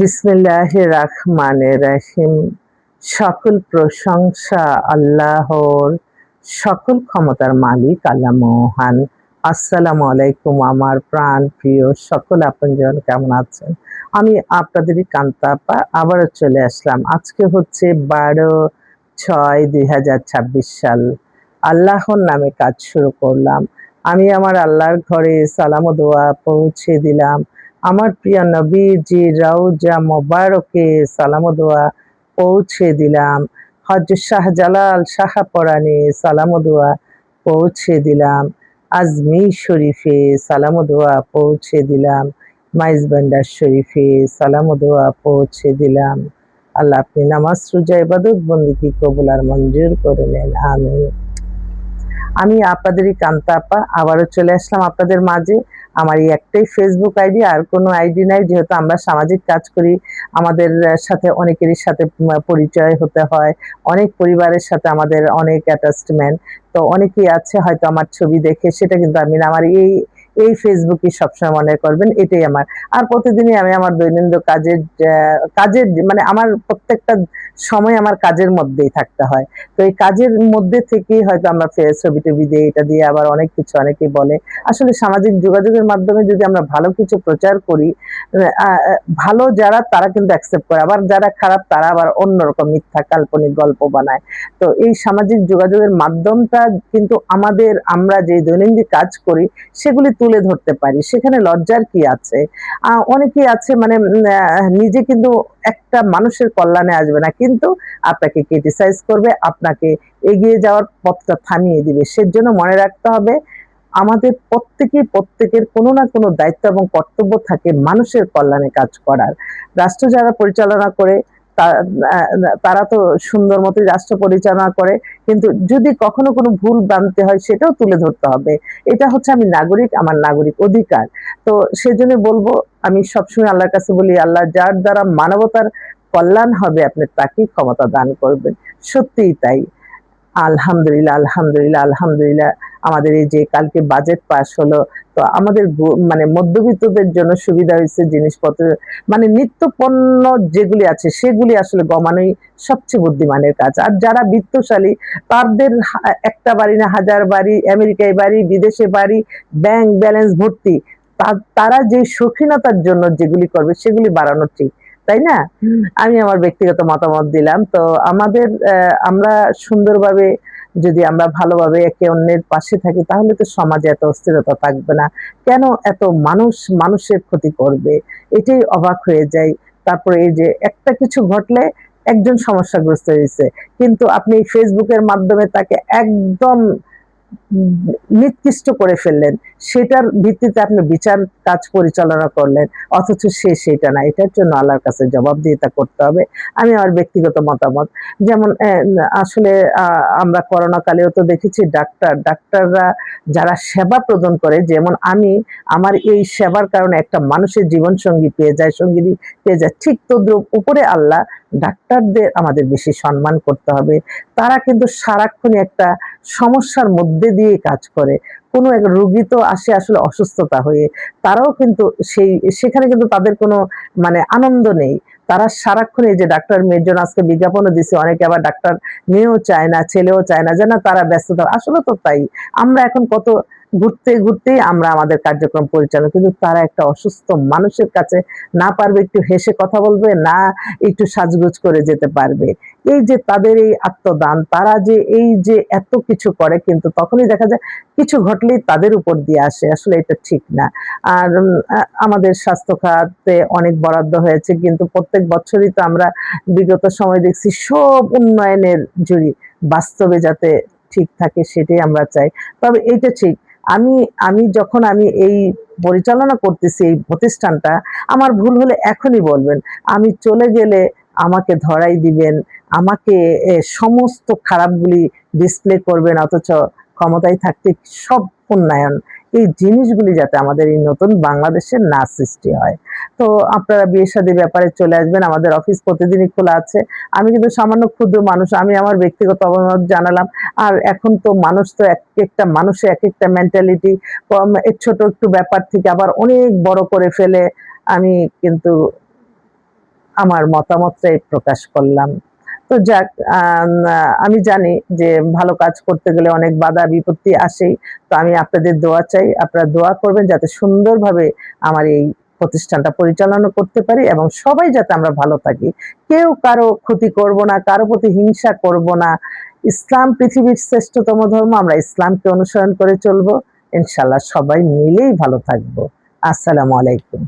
বিসমিল্লাহির রহমানির রহিম। সকল প্রশংসা আল্লাহর, সকল ক্ষমতার মালিক আল্লাহ মহান। আসসালামু আলাইকুম আমার প্রাণ প্রিয় সকল আপনজন, কেমন আছেন? আমি আপনাদেরই কান্তা আপা আবারও চলে আসলাম। আজকে হচ্ছে 12/6/2026 সাল। আল্লাহর নামে কাজ শুরু করলাম। আমি আমার আল্লাহর ঘরে সালাম ও দোয়া পৌঁছে দিলাম। আমার প্রিয় নবীজি রওজা মোবারকে সালাম ও দোয়া পৌঁছে দিলাম। হযরত শাহজালাল শাহপরাণে সালাম ও দোয়া পৌঁছে দিলাম। আজমির শরীফে সালাম ও দোয়া পৌঁছে দিলাম। মাইজবান্ডার শরীফে সালাম ও দোয়া পৌঁছে দিলাম। আল্লাহ আপনি নামাজ রোজা ইবাদত বন্দেগী কবুল আর মঞ্জুর করে নেন, আমিন। আমি আপনাদেরই কান্তা আপা আবারও চলে আসলাম আপনাদের মাঝে। আমার এই একটাই ফেসবুক আইডি, আর কোনো আইডি নাই। যেহেতু আমরা সামাজিক কাজ করি, আমাদের সাথে অনেকেরই সাথে পরিচয় হতে হয়। অনেক পরিবারের সাথে আমাদের অনেক অ্যাটাচমেন্ট। তো অনেকেই আছে হয়তো আমার ছবি দেখে, সেটা কিন্তু আমি না। আমার এই ফেসবুকই সবসময় মনে করবেন, এটাই আমার। আর প্রতিদিনই আমি আমার দৈনন্দিন কাজের মানে আমার প্রত্যেকটা সময় আমার কাজের মধ্যেই থাকতে হয়। তো এই কাজের মধ্যে থেকেই হয়তো আমরা ছবি টবি দিয়ে, এটা দিয়ে আবার অনেক কিছু অনেকেই বলে। আসলে সামাজিক যোগাযোগের মাধ্যমে যদি আমরা ভালো কিছু প্রচার করি, ভালো যারা তারা কিন্তু অ্যাকসেপ্ট করে, আবার যারা খারাপ তারা আবার অন্যরকম মিথ্যা কাল্পনিক গল্প বানায়। তো এই সামাজিক যোগাযোগের মাধ্যমটা কিন্তু আমরা যে দৈনন্দিন কাজ করি সেগুলি তুলে ধরতে পারি, সেখানে লজ্জার কি আছে? অনেকেই আছে মানে নিজে কিন্তু একটা মানুষের কল্যাণে আসবে না, কিন্তু আপনাকে ক্রিটিসাইজ করবে, আপনাকে এগিয়ে যাওয়ার পথটা থামিয়ে দিবে। সেজন্য মনে রাখতে হবে, আমাদের প্রত্যেকের কোনো না কোনো দায়িত্ব এবং কর্তব্য থাকে মানুষের কল্যাণে কাজ করার। রাষ্ট্র যারা পরিচালনা করে তা আ তারা তো সুন্দর মতোই রাষ্ট্র পরিচালনা করে। কিন্তু যদি কখনো কোনো ভুল ভ্রান্তি হয় সেটাও তুলে ধরতে হবে। এটা হচ্ছে আমি নাগরিক, আমার নাগরিক অধিকার। তো সেজন্য বলব, আমি সবসময় আল্লাহর কাছে বলি, আল্লাহ যার দ্বারা মানবতার কল্যাণ হবে আপনি তাকেই ক্ষমতা দান করবেন। সত্যিই তাই। আলহামদুলিল্লাহ, আলহামদুলিল্লাহ, আলহামদুলিল্লাহ। আমাদের এই যে কালকে বাজেট পাস হলো, তো আমাদের মানে মধ্যবিত্তদের জন্য সুবিধা হয়েছে, জিনিসপত্র মানে নিত্য পণ্য যেগুলি আছে সেগুলি আসলে কমানোই সবচেয়ে বুদ্ধিমানের কাজ। আর যারা বিত্তশালী তাদের একটা বাড়ি না হাজার বাড়ি, আমেরিকায় বাড়ি, বিদেশে বাড়ি, ব্যাংক ব্যালেন্স ভর্তি। তারা যে শৌখিনতার জন্য যেগুলি করবে সেগুলি বাড়ানো ঠিক। তাই না? আমি আমার ব্যক্তিগত মতামত দিলাম। তো আমাদের আমরা সুন্দরভাবে যদি আমরা ভালোভাবে একে অন্যের পাশে থাকি, তাহলে তো সমাজে এত অস্থিরতা থাকবে না। কেন এত মানুষ মানুষের ক্ষতি করবে? এটাই অবাক হয়ে যাই। তারপরে এই যে একটা কিছু ঘটলে একজন সমস্যাগ্রস্ত হয়েছে, কিন্তু আপনি Facebook এর মাধ্যমে তাকে একদম নিকৃষ্ট করে ফেললেন। সেটার ভিত্তিতে আপনি বিচার কাজ পরিচালনা করলেন। অথচ সে সেটা না। এটার জন্য আল্লাহর কাছে জবাবদিহিতা করতে হবে। আমি আমার ব্যক্তিগত মতামত। যেমন আসলে আমরা করোনা কালেও তো দেখেছি ডাক্তাররা যারা সেবা প্রদান করে, যেমন আমি আমার এই সেবার কারণে একটা মানুষের জীবনসঙ্গী পেয়ে যায়, সঙ্গিনী পেয়ে যায়। ঠিক তদ্রূপ উপরে আল্লাহ ডাক্তারদের আমাদের বেশি সম্মান করতে হবে। তারা কিন্তু সারাক্ষণই একটা সমস্যার মধ্যে দিয়ে কাজ করে। কোনো এক রোগী তো আসে আসলে অসুস্থতা হয়ে। তারাও কিন্তু সেখানে কিন্তু তাদের কোনো মানে আনন্দ নেই। তারা সারাক্ষণ এই যে ডাক্তার মেয়ের জন্য আজকে বিজ্ঞাপনও দিছে, অনেকে আবার ডাক্তার মেয়েও চায় না, ছেলেও চায় না, যে না তারা ব্যস্ততা। আসলে তো তাই। আমরা এখন কত ঘুরতেই আমরা আমাদের কার্যক্রম পরিচালনা, কিন্তু তারা একটা অসুস্থ মানুষের কাছে না পারবে একটু হেসে কথা বলবে, না একটু সাজগোজ করে যেতে পারবে। এই যে তাদের এই আত্মদান, তারা যে এই যে এত কিছু করে, কিন্তু তখনই দেখা যায় কিছু ঘটলেই তাদের উপর দিয়ে আসে। আসলে এটা ঠিক না। আর আমাদের স্বাস্থ্য খাতে অনেক বরাদ্দ হয়েছে, কিন্তু প্রত্যেক বছরই তো আমরা বিগত সময় দেখছি সব উন্নয়নের জুড়ি বাস্তবে যাতে ঠিক থাকে সেটাই আমরা চাই। তবে এইটা ঠিক, আমি আমি যখন আমি এই পরিচালনা করতেছি এই প্রতিষ্ঠানটা, আমার ভুল হলে এখনই বলবেন। আমি চলে গেলে আমাকে ধরাই দিবেন, আমাকে সমস্ত খারাপগুলি ডিসপ্লে করবেন, অথচ ক্ষমতায় থাকতে সব উন্নয়ন, এই জিনিসগুলি যাতে আমাদের এই নতুন বাংলাদেশের না সৃষ্টি হয়। তো আপনারা বিয়ে শাদীর ব্যাপারে চলে আসবেন, আমাদের অফিস প্রতিদিনই খোলা আছে। আমি কিন্তু সামান্য ক্ষুদ্র মানুষ, আমি আমার ব্যক্তিগত অভিমত জানালাম। আর এখন তো মানুষ তো একটা মানুষের একেকটা মেন্টালিটি, ছোট একটু ব্যাপার থেকে আবার অনেক বড় করে ফেলে। আমি কিন্তু আমার মতামতটাই প্রকাশ করলাম। তো যাক, আমি জানি যে ভালো কাজ করতে গেলে অনেক বাধা বিপত্তি আসেই। তো আমি আপনাদের দোয়া চাই। আপনারা দোয়া করবেন যাতে সুন্দরভাবে আমার এই প্রতিষ্ঠানটা পরিচালনা করতে পারি এবং সবাই যাতে আমরা ভালো থাকি। কেউ কারো ক্ষতি করব না, কারো প্রতি হিংসা করব না। ইসলাম পৃথিবীর শ্রেষ্ঠতম ধর্ম। আমরা ইসলামকে অনুসরণ করে চলবো। ইনশাআল্লাহ সবাই মিলেই ভালো থাকবো। আসসালামু আলাইকুম।